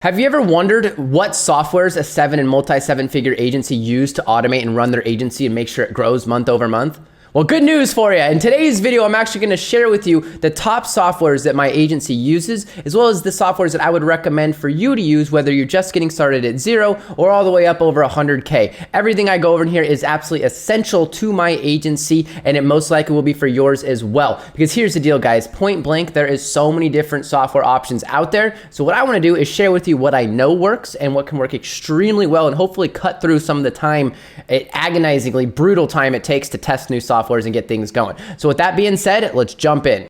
Have you ever wondered what softwares a seven and multi-seven-figure agency use to automate and run their agency and make sure it grows month over month? Well, good news for you. In today's video, I'm actually going to share with you the top softwares that my agency uses, as well as the softwares that I would recommend for you to use, whether you're just getting started at zero or all the way up over 100K. Everything I go over in here is absolutely essential to my agency, and it most likely will be for yours as well. Because here's the deal, guys. Point blank, there is so many different software options out there. So what I want to do is share with you what I know works and what can work extremely well, and hopefully cut through some of the time, agonizingly brutal time it takes to test new softwares and get things going. So with that being said, let's jump in.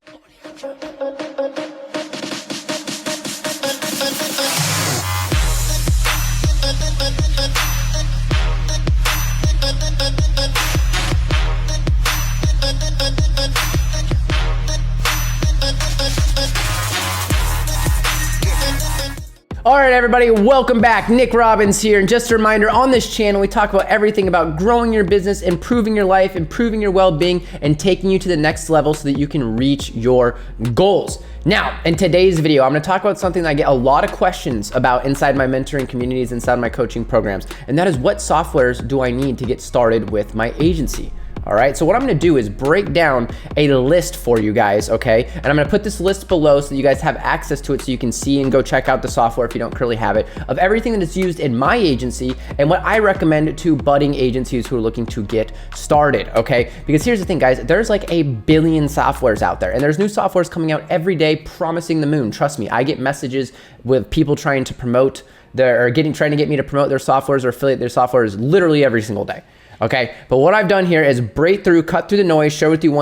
All right, everybody, welcome back. Nick Robbins here. And just a reminder, on this channel, we talk about everything about growing your business, improving your life, improving your well-being, and taking you to the next level so that you can reach your goals. Now, in today's video, I'm gonna talk about something that I get a lot of questions about inside my mentoring communities, inside my coaching programs, and that is what softwares do I need to get started with my agency? All right, so what I'm gonna do is break down a list for you guys, okay? And I'm gonna put this list below so that you guys have access to it so you can see and go check out the software if you don't currently have it, of everything that is used in my agency and what I recommend to budding agencies who are looking to get started, okay? Because here's the thing, guys, there's like a billion softwares out there, and there's new softwares coming out every day promising the moon. Trust me, I get messages with people trying to promote trying to get me to promote their softwares or affiliate their softwares literally every single day. Okay, but what I've done here is break through, cut through the noise, share with you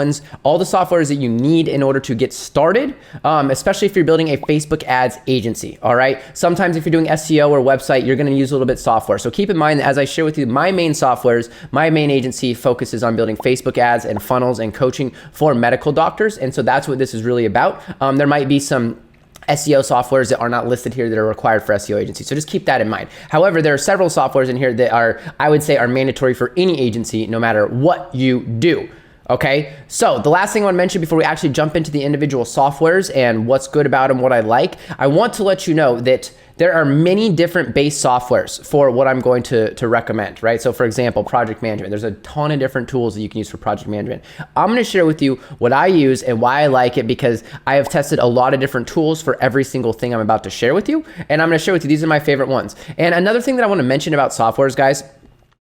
all the softwares that you need in order to get started, especially if you're building a Facebook ads agency, all right? Sometimes if you're doing SEO or website, you're gonna use a little bit software. So keep in mind that as I share with you my main softwares, my main agency focuses on building Facebook ads and funnels and coaching for medical doctors, and so that's what this is really about. There might be some SEO softwares that are not listed here that are required for SEO agencies. So just keep that in mind. However, there are several softwares in here that I would say are mandatory for any agency, no matter what you do. Okay, so the last thing I want to mention before we actually jump into the individual softwares and what's good about them, what I like, I want to let you know that there are many different base softwares for what I'm going to recommend, right? So for example, project management, there's a ton of different tools that you can use for project management. I'm gonna share with you what I use and why I like it, because I have tested a lot of different tools for every single thing I'm about to share with you. And I'm gonna share with you, these are my favorite ones. And another thing that I wanna mention about softwares, guys,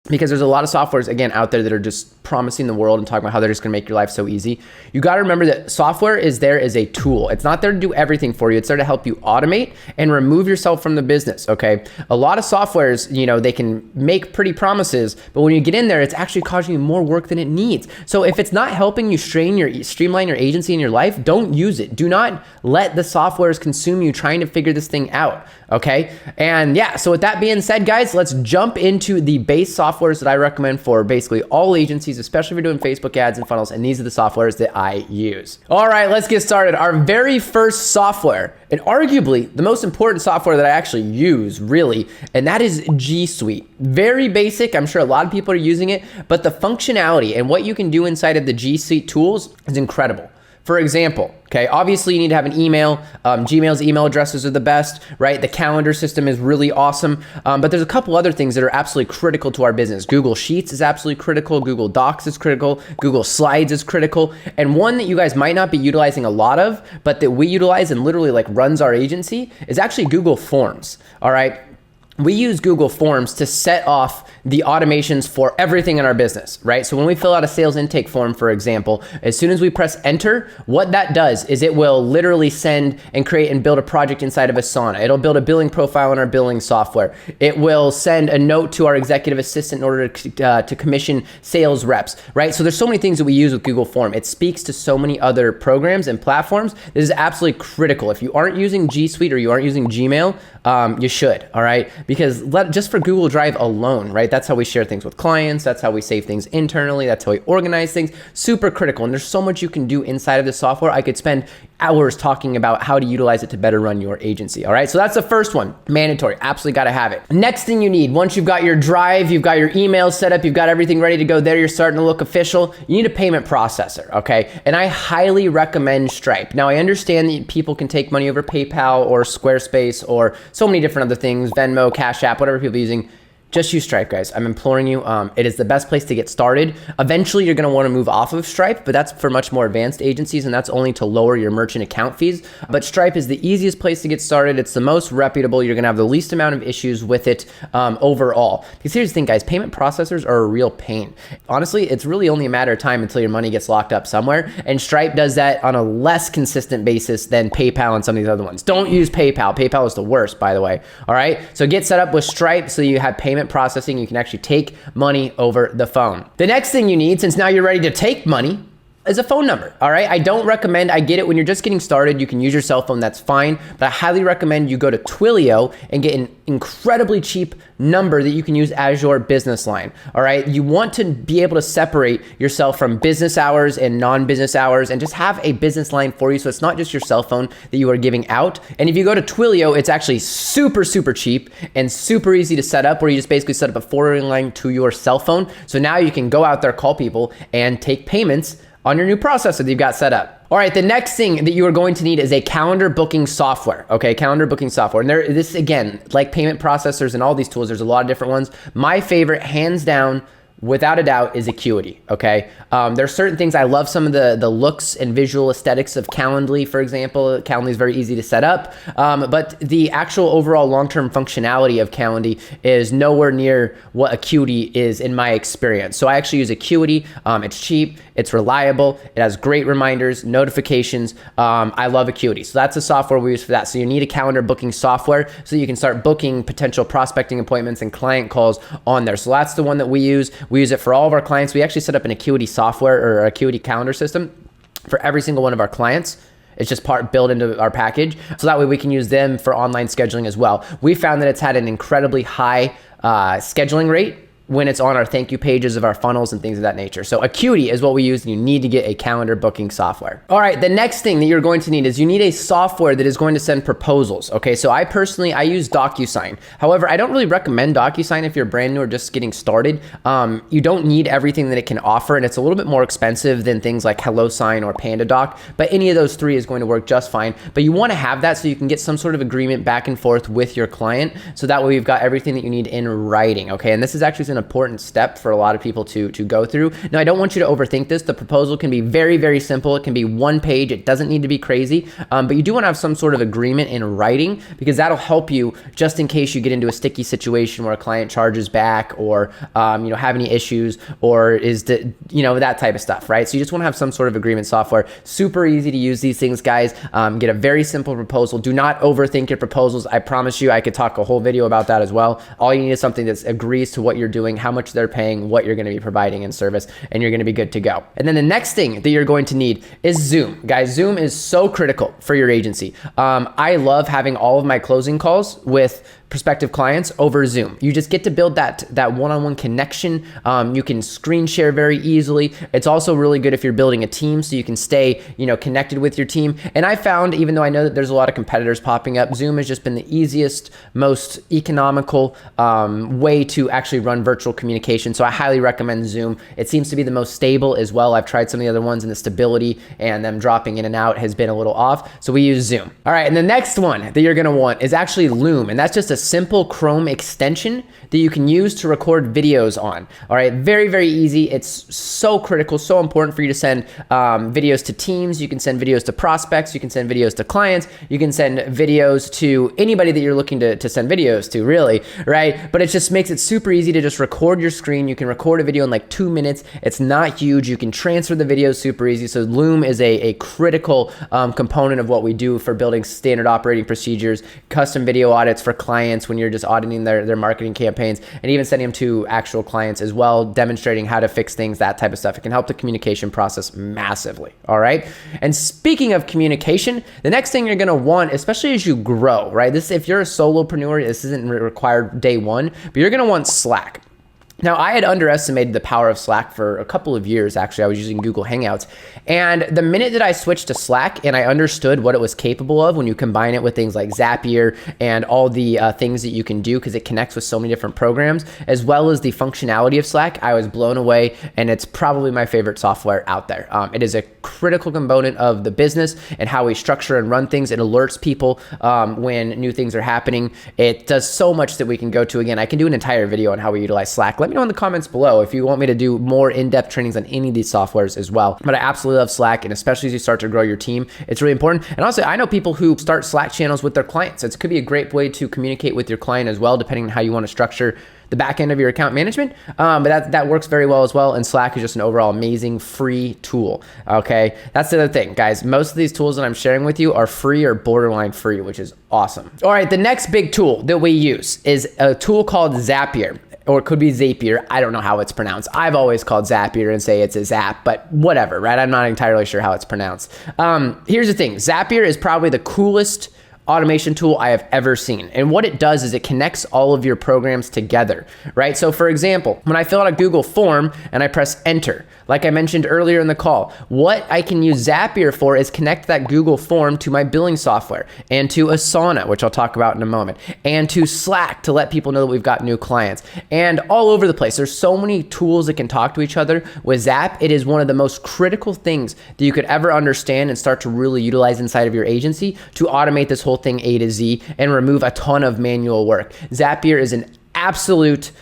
because there's a lot of softwares, again, out there that are just promising the world and talking about how they're just gonna make your life so easy. You gotta remember that software is there as a tool. It's not there to do everything for you. It's there to help you automate and remove yourself from the business, okay? A lot of softwares, they can make pretty promises, but when you get in there, it's actually causing you more work than it needs. So if it's not helping you streamline your agency and your life, don't use it. Do not let the softwares consume you trying to figure this thing out, okay? And yeah, so with that being said, guys, let's jump into the base softwares that I recommend for basically all agencies, especially if you're doing Facebook ads and funnels, and these are the softwares that I use. All right, let's get started. Our very first software, and arguably the most important software that I actually use, really, and that is G Suite. Very basic, I'm sure a lot of people are using it, but the functionality and what you can do inside of the G Suite tools is incredible. For example, okay, obviously you need to have an email. Gmail's email addresses are the best, right? The calendar system is really awesome. But there's a couple other things that are absolutely critical to our business. Google Sheets is absolutely critical. Google Docs is critical. Google Slides is critical. And one that you guys might not be utilizing a lot of, but that we utilize and literally like runs our agency, is actually Google Forms, all right? We use Google Forms to set off the automations for everything in our business, right? So when we fill out a sales intake form, for example, as soon as we press enter, what that does is it will literally send and create and build a project inside of Asana. It'll build a billing profile in our billing software. It will send a note to our executive assistant in order to commission sales reps, right? So there's so many things that we use with Google Form. It speaks to so many other programs and platforms. This is absolutely critical. If you aren't using G Suite or you aren't using Gmail, you should, all right? Because just for Google Drive alone, right? That's how we share things with clients. That's how we save things internally. That's how we organize things. Super critical. And there's so much you can do inside of the software. I could spend hours talking about how to utilize it to better run your agency. All right, so that's the first one, mandatory, absolutely got to have it. Next thing you need, once you've got your Drive, you've got your email set up, you've got everything ready to go there, you're starting to look official, you need a payment processor, okay? And I highly recommend Stripe. Now I understand that people can take money over PayPal or Squarespace or so many different other things, Venmo, Cash App, whatever people are using. Just use Stripe, guys. I'm imploring you. It is the best place to get started. Eventually, you're going to want to move off of Stripe, but that's for much more advanced agencies, and that's only to lower your merchant account fees. But Stripe is the easiest place to get started. It's the most reputable. You're going to have the least amount of issues with it overall. Because here's the thing, guys. Payment processors are a real pain. Honestly, it's really only a matter of time until your money gets locked up somewhere, and Stripe does that on a less consistent basis than PayPal and some of these other ones. Don't use PayPal. PayPal is the worst, by the way. All right? So get set up with Stripe so you have payment processing. You can actually take money over the phone. The next thing you need, since now you're ready to take money, is a phone number. All right, I don't recommend, I get it when you're just getting started, you can use your cell phone, that's fine, but I highly recommend you go to Twilio and get an incredibly cheap number that you can use as your business line. All right, you want to be able to separate yourself from business hours and non-business hours and just have a business line for you, so it's not just your cell phone that you are giving out. And if you go to Twilio, it's actually super cheap and super easy to set up, where you just basically set up a forwarding line to your cell phone. So now you can go out there, call people, and take payments on your new processor that you've got set up. All right, the next thing that you are going to need is a calendar booking software, okay? Calendar booking software. And this, again, like payment processors and all these tools, there's a lot of different ones. My favorite, hands down, without a doubt, is Acuity, okay? There's certain things, I love some of the looks and visual aesthetics of Calendly, for example. Calendly is very easy to set up, but the actual overall long-term functionality of Calendly is nowhere near what Acuity is in my experience. So I actually use Acuity. It's cheap, it's reliable, it has great reminders, notifications. I love Acuity. So that's the software we use for that. So you need a calendar booking software so you can start booking potential prospecting appointments and client calls on there. So that's the one that we use. We use it for all of our clients. We actually set up an Acuity software or Acuity calendar system for every single one of our clients. It's just built into our package. So that way we can use them for online scheduling as well. We found that it's had an incredibly high scheduling rate when it's on our thank you pages of our funnels and things of that nature. So Acuity is what we use, and you need to get a calendar booking software. All right, the next thing that you're going to need is you need a software that is going to send proposals. Okay, so I use DocuSign. However, I don't really recommend DocuSign if you're brand new or just getting started. You don't need everything that it can offer, and it's a little bit more expensive than things like HelloSign or PandaDoc, but any of those three is going to work just fine. But you wanna have that so you can get some sort of agreement back and forth with your client, so that way you've got everything that you need in writing, okay? And this is actually an important step for a lot of people to go through. Now, I don't want you to overthink this. The proposal can be very simple. It can be one page. It doesn't need to be crazy, but you do want to have some sort of agreement in writing, because that'll help you just in case you get into a sticky situation where a client charges back or have any issues, or that type of stuff, right? So you just want to have some sort of agreement software. Super easy to use these things, guys. Get a very simple proposal. Do not overthink your proposals. I promise you, I could talk a whole video about that as well. All you need is something that agrees to what you're doing, how much they're paying, what you're going to be providing in service, and you're going to be good to go. And then the next thing that you're going to need is Zoom. Guys, Zoom is so critical for your agency. I love having all of my closing calls with prospective clients over Zoom. You just get to build that one-on-one connection. You can screen share very easily. It's also really good if you're building a team, so you can stay connected with your team. And I found, even though I know that there's a lot of competitors popping up, Zoom has just been the easiest, most economical way to actually run virtual communication. So I highly recommend Zoom. It seems to be the most stable as well. I've tried some of the other ones, and the stability and them dropping in and out has been a little off. So we use Zoom. All right, and the next one that you're gonna want is actually Loom, and that's just a simple Chrome extension that you can use to record videos on. All right, very easy. It's so critical, so important for you to send videos to teams. You can send videos to prospects. You can send videos to clients. You can send videos to anybody that you're looking to send videos to, really, right? But it just makes it super easy to just record your screen. You can record a video in like 2 minutes. It's not huge. You can transfer the video super easy. So Loom is a critical component of what we do for building standard operating procedures, custom video audits for clients when you're just auditing their marketing campaigns, and even sending them to actual clients as well, demonstrating how to fix things, that type of stuff. It can help the communication process massively, all right? And speaking of communication, the next thing you're gonna want, especially as you grow, right? If you're a solopreneur, this isn't required day one, but you're gonna want Slack. Now, I had underestimated the power of Slack for a couple of years, actually. I was using Google Hangouts. And the minute that I switched to Slack and I understood what it was capable of when you combine it with things like Zapier and all the things that you can do, because it connects with so many different programs, as well as the functionality of Slack, I was blown away, and it's probably my favorite software out there. It is a critical component of the business and how we structure and run things. It alerts people when new things are happening. It does so much that we can go to. Again, I can do an entire video on how we utilize Slack. Let me know in the comments below if you want me to do more in-depth trainings on any of these softwares as well. But I absolutely love Slack, and especially as you start to grow your team, it's really important. And also, I know people who start Slack channels with their clients. It could be a great way to communicate with your client as well, depending on how you want to structure the back end of your account management. But that works very well as well. And Slack is just an overall amazing free tool. Okay, that's the other thing, guys. Most of these tools that I'm sharing with you are free or borderline free, which is awesome. All right, the next big tool that we use is a tool called Zapier. Or it could be Zapier. I don't know how it's pronounced. I've always called Zapier and say it's a Zap, but whatever, right? I'm not entirely sure how it's pronounced. Here's the thing. Zapier is probably the coolest automation tool I have ever seen. And what it does is it connects all of your programs together, right? So for example, when I fill out a Google form and I press enter, like I mentioned earlier in the call, what I can use Zapier for is connect that Google form to my billing software and to Asana, which I'll talk about in a moment, and to Slack to let people know that we've got new clients, and all over the place. There's so many tools that can talk to each other. With Zap, it is one of the most critical things that you could ever understand and start to really utilize inside of your agency to automate this whole thing A to Z and remove a ton of manual work. Zapier is an absolute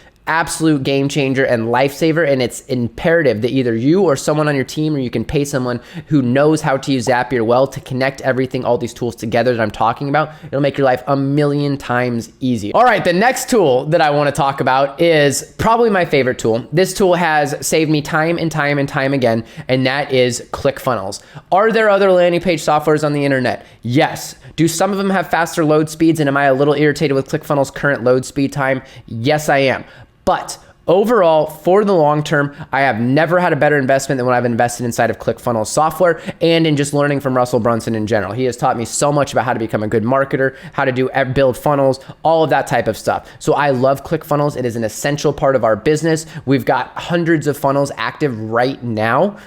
game changer and lifesaver, and it's imperative that either you or someone on your team, or you can pay someone who knows how to use Zapier well to connect everything, all these tools together that I'm talking about. It'll make your life a million times easier. All right, the next tool that I want to talk about is probably my favorite tool. This tool has saved me time and time and time again, and that is ClickFunnels. Are there other landing page softwares on the internet? Yes. Do some of them have faster load speeds, and am I a little irritated with ClickFunnels' current load speed time? Yes, I am. But overall, for the long term, I have never had a better investment than when I've invested inside of ClickFunnels software and in just learning from Russell Brunson in general. He has taught me so much about how to become a good marketer, how to build funnels, all of that type of stuff. So I love ClickFunnels. It is an essential part of our business. We've got hundreds of funnels active right now.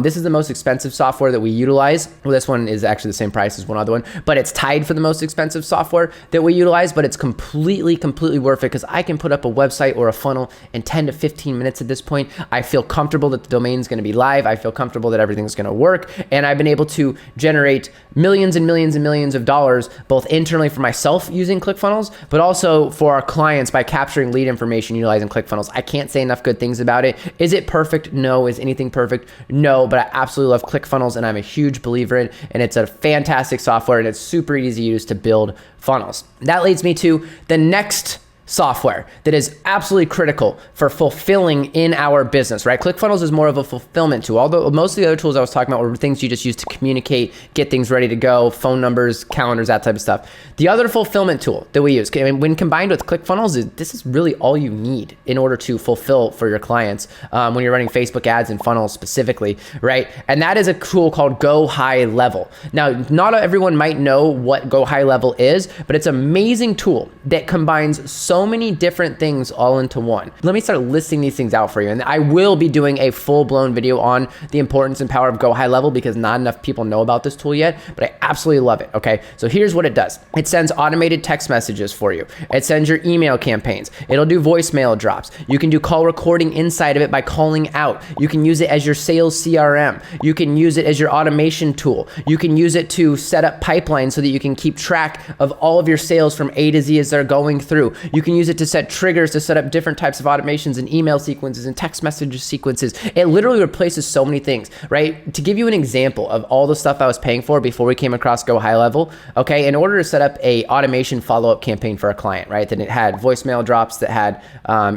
This is the most expensive software that we utilize. Well, this one is actually the same price as one other one, but it's tied for the most expensive software that we utilize, but it's completely worth it because I can put up a website or a funnel in 10 to 15 minutes at this point. I feel comfortable that the domain is going to be live. I feel comfortable that everything's going to work. And I've been able to generate millions and millions and millions of dollars, both internally for myself using ClickFunnels, but also for our clients by capturing lead information utilizing ClickFunnels. I can't say enough good things about it. Is it perfect? No. Is anything perfect? No, but I absolutely love ClickFunnels, and I'm a huge believer in it. And it's a fantastic software, and it's super easy to use to build funnels. That leads me to the next software that is absolutely critical for fulfilling in our business, right? ClickFunnels is more of a fulfillment tool. Although most of the other tools I was talking about were things you just use to communicate, get things ready to go, phone numbers, calendars, that type of stuff. The other fulfillment tool that we use, when combined with ClickFunnels, this is really all you need in order to fulfill for your clients when you're running Facebook ads and funnels specifically, right? And that is a tool called Go High Level. Now, not everyone might know what Go High Level is, but it's an amazing tool that combines so many different things all into one. Let me start listing these things out for you. And I will be doing a full-blown video on the importance and power of Go High Level because not enough people know about this tool yet, but I absolutely love it, okay? So here's what it does. It sends automated text messages for you. It sends your email campaigns. It'll do voicemail drops. You can do call recording inside of it by calling out. You can use it as your sales CRM. You can use it as your automation tool. You can use it to set up pipelines so that you can keep track of all of your sales from A to Z as they're going through. You can use it to set triggers to set up different types of automations and email sequences and text message sequences. It literally replaces so many things, right? To give you an example of all the stuff I was paying for before we came across Go High Level, okay, in order to set up a automation follow-up campaign for a client, right, then it had voicemail drops, that had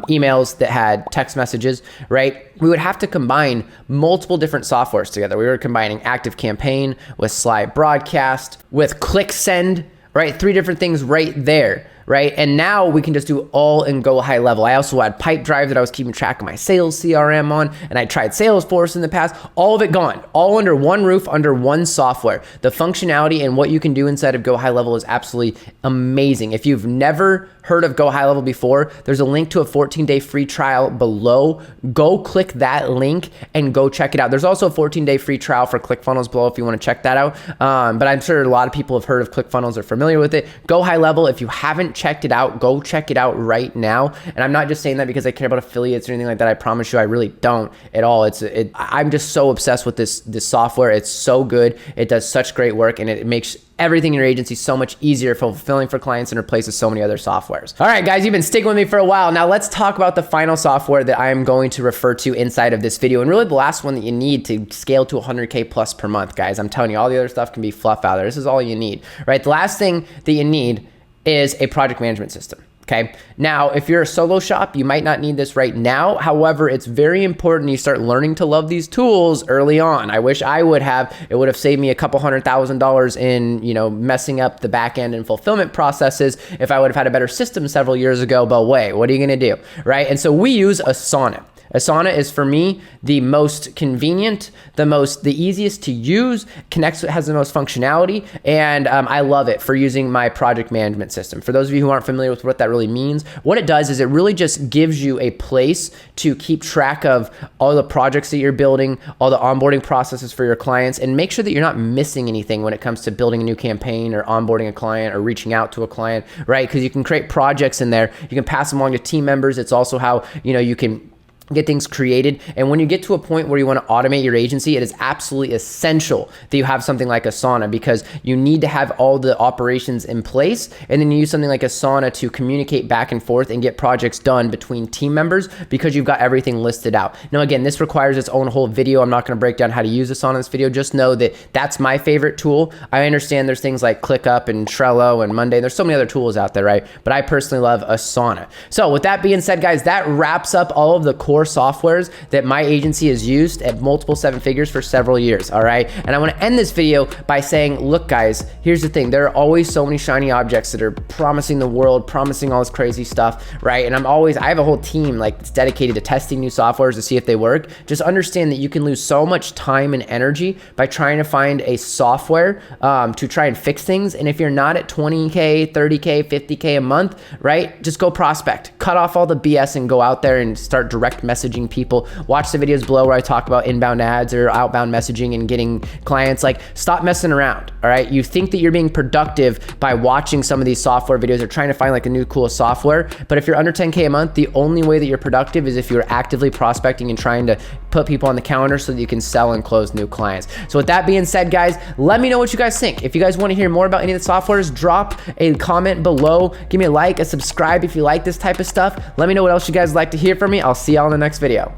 emails, that had text messages, right? We would have to combine multiple different softwares together. We were combining Active Campaign with Slide Broadcast, with ClickSend, right? 3 different things right there, right? And now we can just do all in Go High Level. I also had Pipedrive that I was keeping track of my sales CRM on, and I tried Salesforce in the past. All of it gone, all under one roof, under one software. The functionality and what you can do inside of Go High Level is absolutely amazing. If you've never heard of Go High Level before, there's a link to a 14-day free trial below. Go click that link and go check it out. There's also a 14-day free trial for ClickFunnels below if you want to check that out. But I'm sure a lot of people have heard of ClickFunnels, are familiar with it. Go High Level, if you haven't checked it out, go check it out right now. And I'm not just saying that because I care about affiliates or anything like that. I promise you, I really don't at all. I'm just so obsessed with this software. It's so good. It does such great work, and it makes everything in your agency so much easier, fulfilling for clients, and replaces so many other softwares. All right, guys, you've been sticking with me for a while. Now let's talk about the final software that I am going to refer to inside of this video, and really the last one that you need to scale to 100K plus per month, guys. I'm telling you, all the other stuff can be fluff out there. This is all you need, right? The last thing that you need is a project management system. Okay. Now, if you're a solo shop, you might not need this right now. However, it's very important you start learning to love these tools early on. I wish I would have. It would have saved me a couple $100,000 in, messing up the back end and fulfillment processes if I would have had a better system several years ago. But wait, what are you going to do? Right. And so we use Asana. Asana is, for me, the most convenient, the easiest to use, has the most functionality, and I love it for using my project management system. For those of you who aren't familiar with what that really means, what it does is it really just gives you a place to keep track of all the projects that you're building, all the onboarding processes for your clients, and make sure that you're not missing anything when it comes to building a new campaign or onboarding a client or reaching out to a client, right? Because you can create projects in there. You can pass them along to team members. It's also how, you can get things created. And when you get to a point where you want to automate your agency, it is absolutely essential that you have something like Asana, because you need to have all the operations in place, and then you use something like Asana to communicate back and forth and get projects done between team members, because you've got everything listed out. Now, again, this requires its own whole video. I'm not going to break down how to use Asana in this video. Just know that that's my favorite tool. I understand there's things like ClickUp and Trello and Monday. There's so many other tools out there, right? But I personally love Asana. So with that being said, guys, that wraps up all of the core softwares that my agency has used at multiple 7 figures for several years. All right. And I want to end this video by saying, look, guys, here's the thing. There are always so many shiny objects that are promising the world, promising all this crazy stuff. Right. And I have a whole team that's dedicated to testing new softwares to see if they work. Just understand that you can lose so much time and energy by trying to find a software to try and fix things. And if you're not at 20K, 30K, 50K a month, right, just go prospect, cut off all the BS and go out there and start direct messaging people. Watch the videos below where I talk about inbound ads or outbound messaging and getting clients. Stop messing around. All right. You think that you're being productive by watching some of these software videos or trying to find the new cool software. But if you're under 10K a month, the only way that you're productive is if you're actively prospecting and trying to put people on the calendar so that you can sell and close new clients. So with that being said, guys, let me know what you guys think. If you guys want to hear more about any of the softwares, drop a comment below. Give me a like, a subscribe if you like this type of stuff. Let me know what else you guys like to hear from me. I'll see y'all in the next video.